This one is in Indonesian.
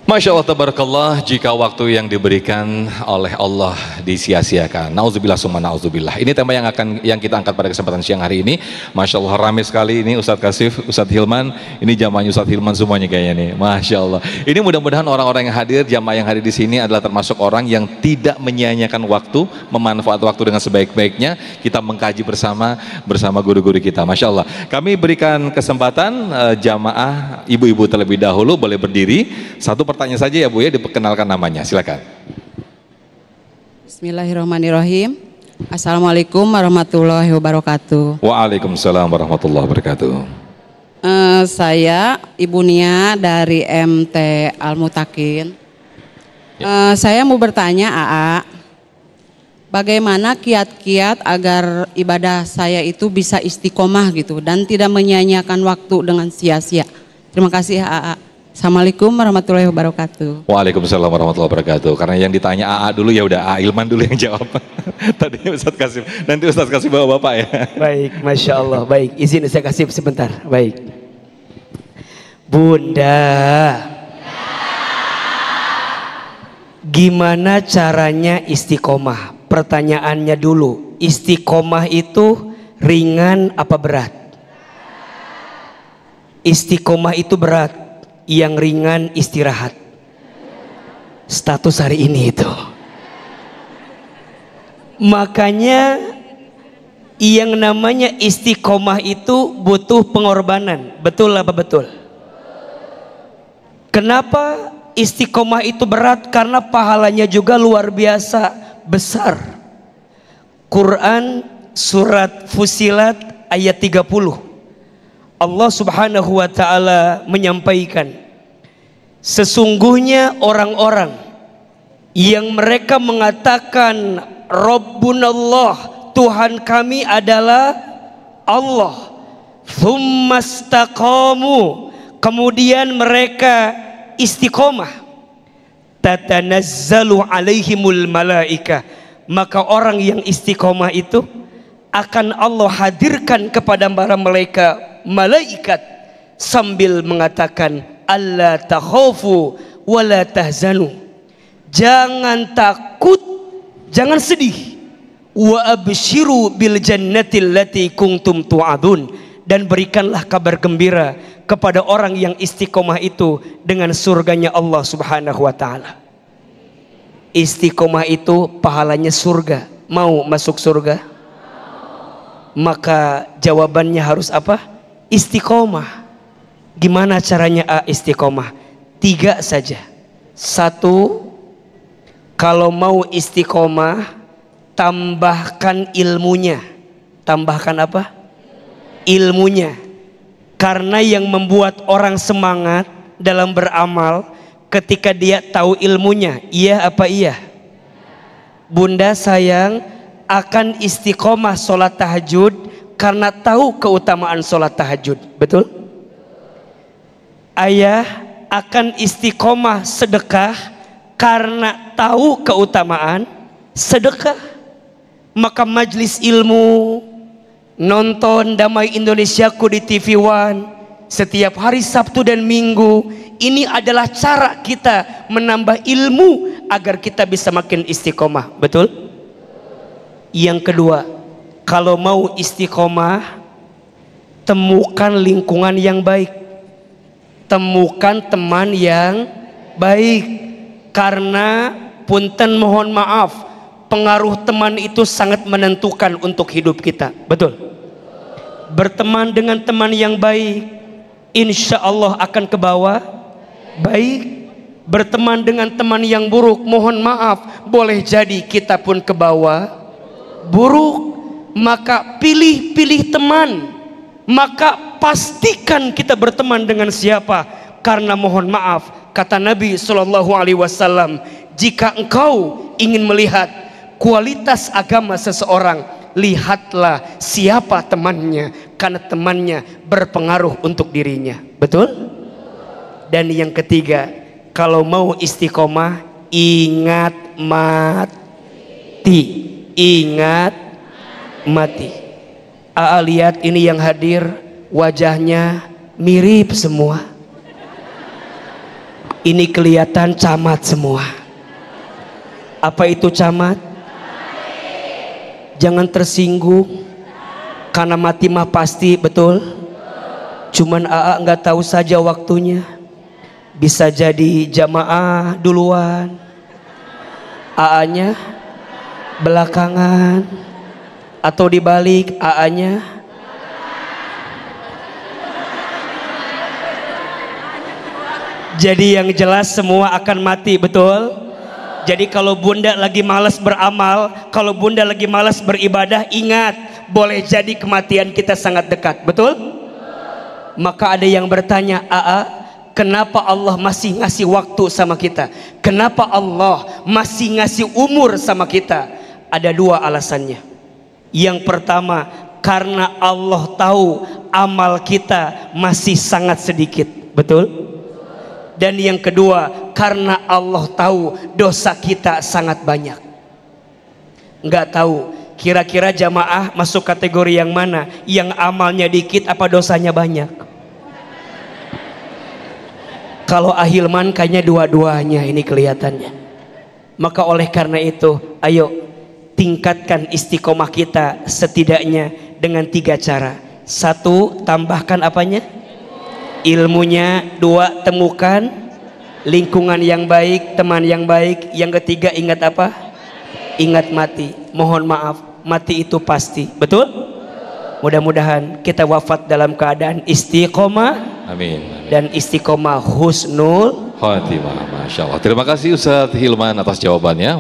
Masya Allah, tabarakallah, jika waktu yang diberikan oleh Allah disia-siakan. Nauzubillah summa nauzubillah. Ini tema yang kita angkat pada kesempatan siang hari ini. Masya Allah, ramai sekali ini Ustadz Kasif, Ustadz Hilman. Ini jamaahnya Ustadz Hilman semuanya kayaknya nih. Masya Allah. Ini mudah-mudahan orang-orang yang hadir, jamaah yang hadir di sini adalah termasuk orang yang tidak menyia-nyiakan waktu, memanfaatkan waktu dengan sebaik-baiknya. Kita mengkaji bersama guru-guru kita. Masya Allah. Kami berikan kesempatan jamaah ibu-ibu terlebih dahulu boleh berdiri. Satu pertanyaan saja ya Bu ya, diperkenalkan namanya, silakan. Bismillahirrahmanirrahim. Assalamualaikum warahmatullahi wabarakatuh. Waalaikumsalam warahmatullahi wabarakatuh. Saya Ibu Nia dari MT Al-Mutakin. Saya mau bertanya AA, bagaimana kiat-kiat agar ibadah saya itu bisa istiqomah gitu dan tidak menyia-nyiakan waktu dengan sia-sia. Terima kasih AA. Assalamualaikum warahmatullahi wabarakatuh. Waalaikumsalam warahmatullahi wabarakatuh. Karena yang ditanya AA dulu ya udah AA Ilman dulu yang jawab. Tadi Ustadz Kasif, nanti Ustadz Kasif bawa Bapak ya. Baik, Masya Allah. Baik, izin saya kasih sebentar. Baik. Bunda, gimana caranya istiqomah? Pertanyaannya dulu, istiqomah itu ringan apa berat? Istiqomah itu berat. Yang ringan istirahat. Status hari ini itu. Makanya yang namanya istiqomah itu butuh pengorbanan. Betul apa betul? Kenapa istiqomah itu berat? Karena pahalanya juga luar biasa besar. Quran surat Fusilat ayat 30. Allah subhanahu wa ta'ala menyampaikan, sesungguhnya orang-orang yang mereka mengatakan Rabbunallah, Tuhan kami adalah Allah, thummastaqamu, kemudian mereka istiqomah, tatanazzalu alaihimul malaika, maka orang yang istiqomah itu akan Allah hadirkan kepada para malaikat sambil mengatakan alla takhafu wala tahzanu, jangan takut, jangan sedih, wa abshiru bil jannati allati kuntum tu'adun, dan berikanlah kabar gembira kepada orang yang istiqomah itu dengan surganya Allah subhanahu wa ta'ala. Istiqomah itu pahalanya surga. Mau masuk surga? Maka jawabannya harus apa? Istiqomah. Gimana caranya istiqomah? 3 saja. 1, kalau mau istiqomah, tambahkan ilmunya. Tambahkan apa? Ilmunya. Karena yang membuat orang semangat dalam beramal ketika dia tahu ilmunya. Iya apa iya? Bunda sayang akan istiqomah sholat tahajud karena tahu keutamaan sholat tahajud. Betul? Ayah akan istiqomah sedekah karena tahu keutamaan sedekah. Maka majlis ilmu, nonton Damai Indonesiaku di TV One setiap hari Sabtu dan Minggu, ini adalah cara kita menambah ilmu agar kita bisa makin istiqomah. Betul? Yang kedua, kalau mau istiqomah, temukan lingkungan yang baik, temukan teman yang baik. Karena punten mohon maaf, pengaruh teman itu sangat menentukan untuk hidup kita. Betul? Berteman dengan teman yang baik, insya Allah akan ke bawah baik. Berteman dengan teman yang buruk, mohon maaf, boleh jadi kita pun ke bawah buruk. Maka pilih-pilih teman, maka pastikan kita berteman dengan siapa. Karena mohon maaf, kata Nabi SAW, jika engkau ingin melihat kualitas agama seseorang, lihatlah siapa temannya, karena temannya berpengaruh untuk dirinya. Betul? Dan yang ketiga, kalau mau istiqomah, ingat mati. Ingat mati. Aa lihat ini yang hadir, wajahnya mirip semua. Ini kelihatan camat semua. Apa itu camat? Jangan tersinggung, karena mati mah pasti, betul? Cuman AA nggak tahu saja waktunya. Bisa jadi jamaah duluan, AA-nya belakangan, atau dibalik, AA-nya jadi yang jelas semua akan mati, betul? Jadi kalau bunda lagi malas beramal, kalau bunda lagi malas beribadah, ingat, boleh jadi kematian kita sangat dekat, betul? Maka ada yang bertanya, AA, kenapa Allah masih ngasih waktu sama kita? Kenapa Allah masih ngasih umur sama kita? Ada dua alasannya. Yang pertama, karena Allah tahu amal kita masih sangat sedikit, betul? Dan yang kedua, karena Allah tahu dosa kita sangat banyak. Nggak tahu kira-kira jamaah masuk kategori yang mana? Yang amalnya dikit apa dosanya banyak? Kalau Ahilman kayaknya dua-duanya ini kelihatannya. Maka oleh karena itu, ayo tingkatkan istiqomah kita setidaknya dengan 3 cara. 1, tambahkan apanya? Ilmunya. 2, temukan lingkungan yang baik, teman yang baik. Yang ketiga, ingat apa? Ingat mati. Mohon maaf, mati itu pasti, betul? Mudah-mudahan kita wafat dalam keadaan istiqomah. Amin. Dan istiqomah husnul Khotimah. Masya Allah. Terima kasih Ustadz Hilman atas jawabannya.